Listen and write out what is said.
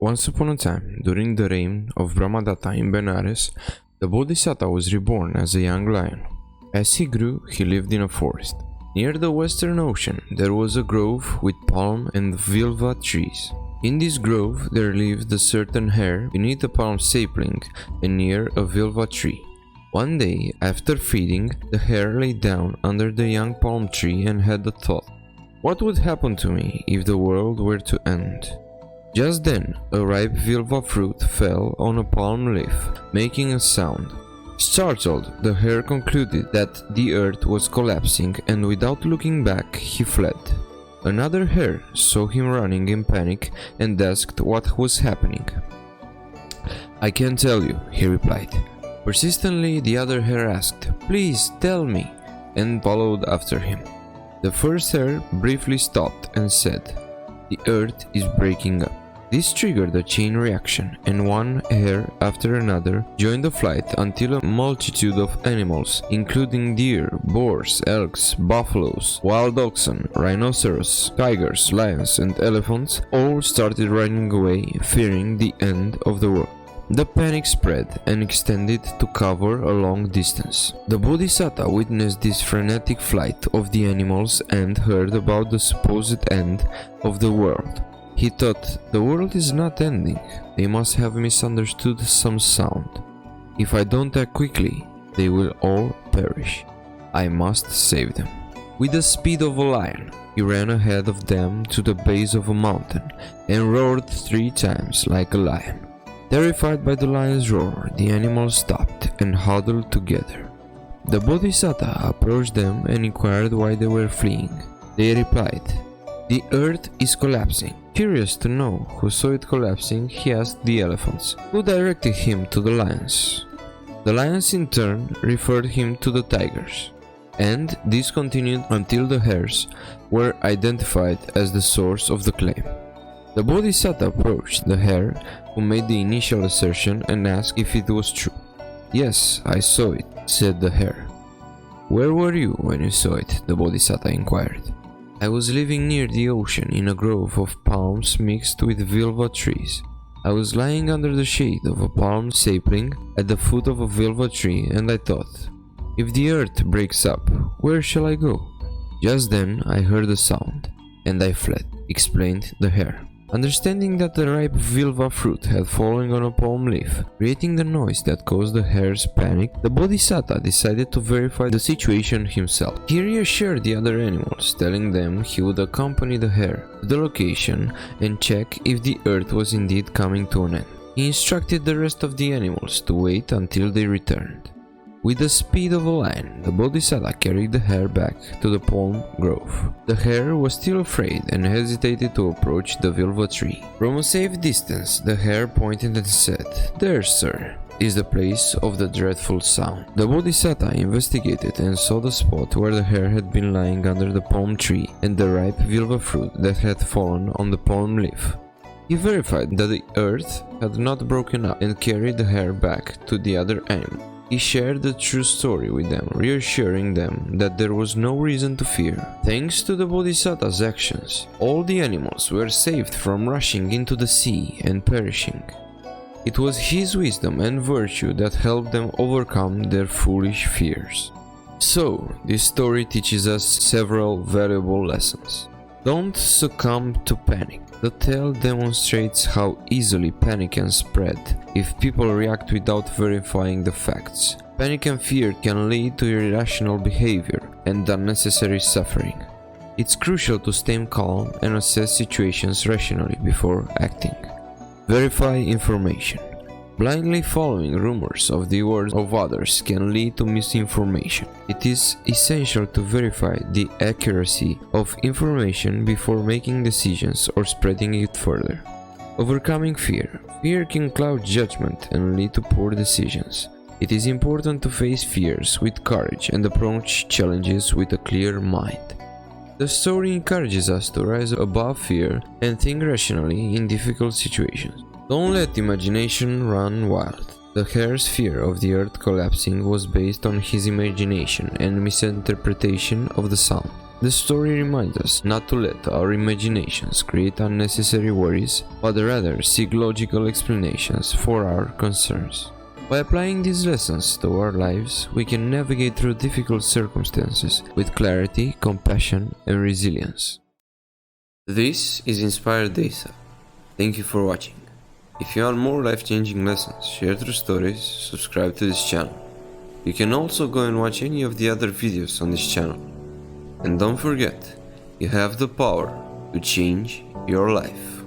Once upon a time, during the reign of Brahmadatta in Benares, the Bodhisatta was reborn as a young lion. As he grew, he lived in a forest. Near the Western Ocean, there was a grove with palm and vilva trees. In this grove, there lived a certain hare beneath a palm sapling and near a vilva tree. One day, after feeding, the hare lay down under the young palm tree and had a thought. What would happen to me if the world were to end? Just then, a ripe vilva fruit fell on a palm leaf, making a sound. Startled, the hare concluded that the earth was collapsing, and without looking back, he fled. Another hare saw him running in panic and asked what was happening. "I can't tell you," he replied. Persistently, the other hare asked, "Please tell me," and followed after him. The first hare briefly stopped and said, "The earth is breaking up." This triggered a chain reaction, and one hare after another joined the flight until a multitude of animals, including deer, boars, elks, buffaloes, wild oxen, rhinoceros, tigers, lions, and elephants, all started running away, fearing the end of the world. The panic spread and extended to cover a long distance. The Bodhisatta witnessed this frenetic flight of the animals and heard about the supposed end of the world. He thought, the world is not ending, they must have misunderstood some sound. If I don't act quickly, they will all perish. I must save them. With the speed of a lion, he ran ahead of them to the base of a mountain and roared 3 times like a lion. Terrified by the lion's roar, the animals stopped and huddled together. The Bodhisatta approached them and inquired why they were fleeing. They replied, "The earth is collapsing." Curious to know who saw it collapsing, he asked the elephants, who directed him to the lions. The lions in turn referred him to the tigers, and this continued until the hares were identified as the source of the claim. The Bodhisatta approached the hare who made the initial assertion and asked if it was true. "Yes, I saw it," said the hare. "Where were you when you saw it?" the Bodhisatta inquired. "I was living near the ocean in a grove of palms mixed with vilva trees. I was lying under the shade of a palm sapling at the foot of a vilva tree, and I thought, if the earth breaks up, where shall I go? Just then I heard a sound, and I fled," explained the hare. Understanding that the ripe vilva fruit had fallen on a palm leaf, creating the noise that caused the hare's panic, the Bodhisatta decided to verify the situation himself. He reassured the other animals, telling them he would accompany the hare to the location and check if the earth was indeed coming to an end. He instructed the rest of the animals to wait until they returned. With the speed of a lion, the Bodhisatta carried the hare back to the palm grove. The hare was still afraid and hesitated to approach the vilva tree. From a safe distance, the hare pointed and said, "There, sir, is the place of the dreadful sound." The Bodhisatta investigated and saw the spot where the hare had been lying under the palm tree and the ripe vilva fruit that had fallen on the palm leaf. He verified that the earth had not broken up and carried the hare back to the other animals. He shared the true story with them, reassuring them that there was no reason to fear. Thanks to the Bodhisatta's actions, all the animals were saved from rushing into the sea and perishing. It was his wisdom and virtue that helped them overcome their foolish fears. So, this story teaches us several valuable lessons. Don't succumb to panic. The tale demonstrates how easily panic can spread if people react without verifying the facts. Panic and fear can lead to irrational behavior and unnecessary suffering. It's crucial to stay calm and assess situations rationally before acting. Verify information. Blindly following rumors of the words of others can lead to misinformation. It is essential to verify the accuracy of information before making decisions or spreading it further. Overcoming fear. Fear can cloud judgment and lead to poor decisions. It is important to face fears with courage and approach challenges with a clear mind. The story encourages us to rise above fear and think rationally in difficult situations. Don't let imagination run wild. The hare's fear of the earth collapsing was based on his imagination and misinterpretation of the sound. The story reminds us not to let our imaginations create unnecessary worries, but rather seek logical explanations for our concerns. By applying these lessons to our lives, we can navigate through difficult circumstances with clarity, compassion, and resilience. This is Inspired Data. Thank you for watching. If you want more life-changing lessons shared through stories, subscribe to this channel. You can also go and watch any of the other videos on this channel. And don't forget, you have the power to change your life.